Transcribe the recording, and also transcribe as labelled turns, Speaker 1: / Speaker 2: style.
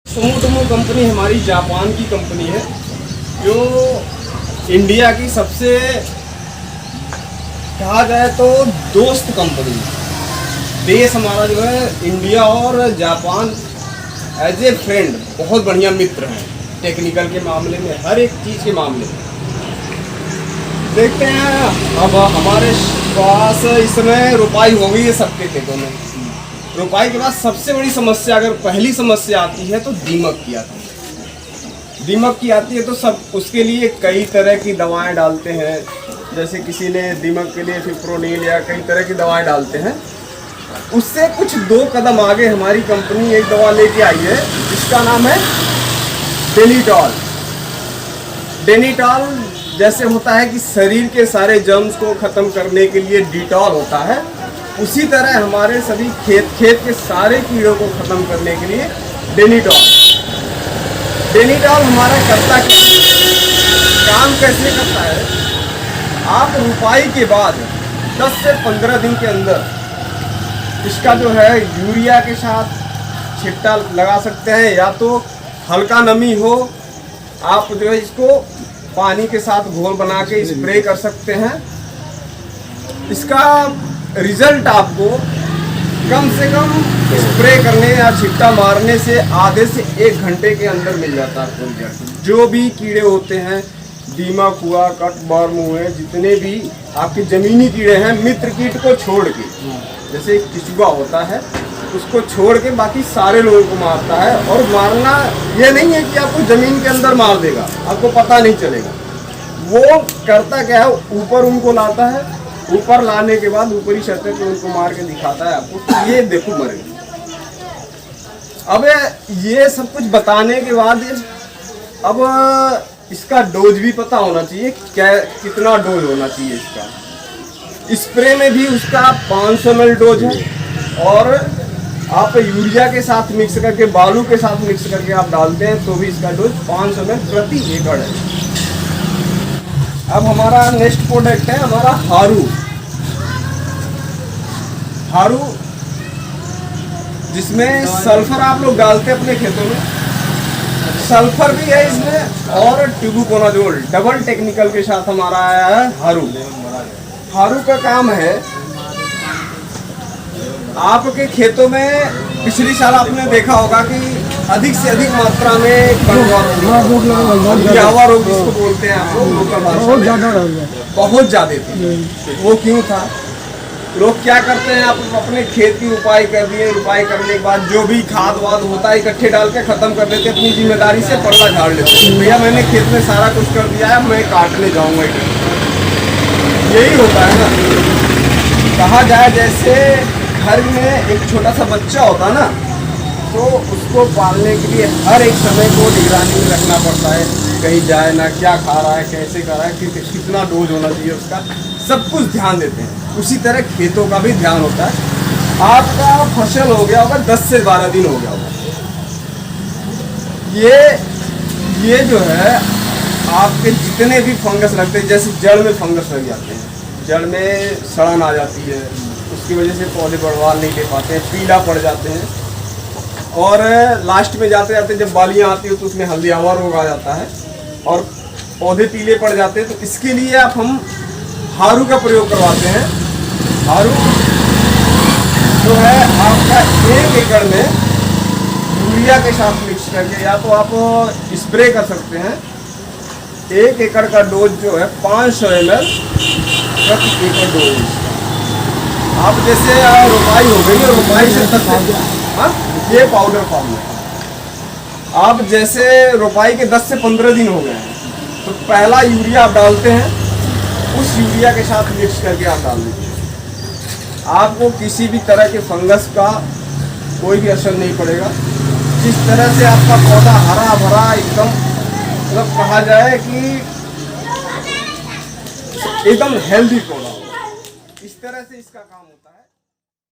Speaker 1: सुमोटोमो company हमारी Japan की company है, जो इंडिया की सबसे कहा जाए तो दोस्त कंपनी है। देश हमारा जो है इंडिया और जापान एज ए फ्रेंड बहुत बढ़िया मित्र हैं। टेक्निकल के मामले में, हर एक चीज़ के मामले में देखते हैं। अब हमारे पास इस समय रुपाई हो गई है सबके खेतों में। रुपाई के बाद सबसे बड़ी समस्या, अगर पहली समस्या आती है तो दीमक की आती है। दीमक की आती है तो सब उसके लिए कई तरह की दवाएं डालते हैं। जैसे किसी ने दीमक के लिए फिप्रोनिल या कई तरह की दवाएं डालते हैं। उससे कुछ 2 कदम आगे हमारी कंपनी एक दवा लेके आई है, जिसका नाम है डेनिटॉल। डेनिटॉल जैसे होता है कि शरीर के सारे जर्म्स को ख़त्म करने के लिए डिटॉल होता है, उसी तरह हमारे सभी खेत के सारे कीड़ों को ख़त्म करने के लिए डेनिटॉल। डेनिटॉल हमारा काम कैसे करता है? आप रुपाई के बाद 10 से 15 दिन के अंदर इसका जो है यूरिया के साथ छिट्टा लगा सकते हैं, या तो हल्का नमी हो आप जो है इसको पानी के साथ घोल बना के स्प्रे कर सकते हैं। इसका रिजल्ट आपको कम से कम स्प्रे करने या छिट्टा मारने से आधे से 1 घंटे के अंदर मिल जाता है रिजल्ट। जो भी कीड़े होते हैं, दीमक हुआ, कटवर्म हुए, जितने भी आपके ज़मीनी कीड़े हैं, मित्र कीट को छोड़ के, जैसे केंचुआ होता है उसको छोड़ के बाकी सारे लोगों को मारता है। और मारना ये नहीं है कि आपको ज़मीन के अंदर मार देगा, आपको पता नहीं चलेगा। वो करता क्या है, ऊपर उनको लाता है, ऊपर लाने के बाद ऊपरी सतह पे उनको मार के दिखाता है आपको, तो ये देखो मर गई। अब ये सब कुछ बताने के बाद अब इसका डोज भी पता होना चाहिए, क्या कितना डोज होना चाहिए इसका। स्प्रे में भी उसका 500 ml डोज है, और आप यूरिया के साथ मिक्स करके, बालू के साथ मिक्स करके आप डालते हैं तो भी इसका डोज 500 ml प्रति एकड़ है। अब हमारा नेक्स्ट प्रोडक्ट है हमारा हारू, जिसमें सल्फर आप लोग डालते हैं अपने खेतों में। सल्फर भी है इसमें और ट्यूबुकोनाजोल डबल टेक्निकल के साथ हमारा आया है हारू का काम है, आपके खेतों में पिछली साल आपने देखा होगा कि अधिक से अधिक मात्रा में जावा रोग जिसको बोलते हैं आप लोग लोकल भाषा में, बहुत ज़्यादा थी। वो क्यों था? लोग क्या करते हैं, आप अपने खेत की रुपाई कर दिए, रुपाई करने के बाद जो भी खाद वाद होता है इकट्ठे डाल के ख़त्म कर देते, अपनी जिम्मेदारी से पल्ला झाड़ लेते। भैया मैंने खेत में सारा कुछ कर दिया है, मैं काटने जाऊँगा। यही होता है ना। कहा जाए जैसे घर में एक छोटा सा बच्चा होता ना, तो उसको पालने के लिए हर एक समय को निगरानी में रखना पड़ता है, कहीं जाए ना, क्या खा रहा है, कैसे खा रहा है, कितना डोज होना चाहिए उसका, सब कुछ ध्यान देते हैं। उसी तरह खेतों का भी ध्यान होता है। आपका फसल हो गया होगा 10 से 12 दिन हो गया होगा, ये जो है आपके जितने भी फंगस लगते हैं, जैसे जड़ में फंगस लग जाते हैं, जड़ में सड़न आ जाती है, उसकी वजह से पौधे बढ़वाल नहीं ले पाते हैं, पीला पड़ जाते हैं, और लास्ट में जाते जाते जब बालियाँ आती है तो उसमें हल्दियावा रोग आ जाता है और पौधे पीले पड़ जाते हैं। तो इसके लिए हम हारू का प्रयोग करवाते हैं। हारू जो है आपका 1 एकड़ में यूरिया के साथ मिक्स करके, या तो आप स्प्रे कर सकते हैं। 1 एकड़ का डोज जो है 500 ml प्रति एकड़ डोज। आप जैसे रुपाई हो गई, रुपाई से ये पाउडर फॉर्म है। आप जैसे रुपाई के 10 से 15 दिन हो गए हैं, तो पहला यूरिया आप डालते हैं, उस यूरिया के साथ मिक्स करके आप डाल दीजिए। आपको किसी भी तरह के फंगस का कोई भी असर नहीं पड़ेगा। जिस तरह से आपका पौधा हरा भरा एकदम, मतलब कहा जाए कि एकदम हेल्दी पौधा हो, इस तरह से इसका काम होता है।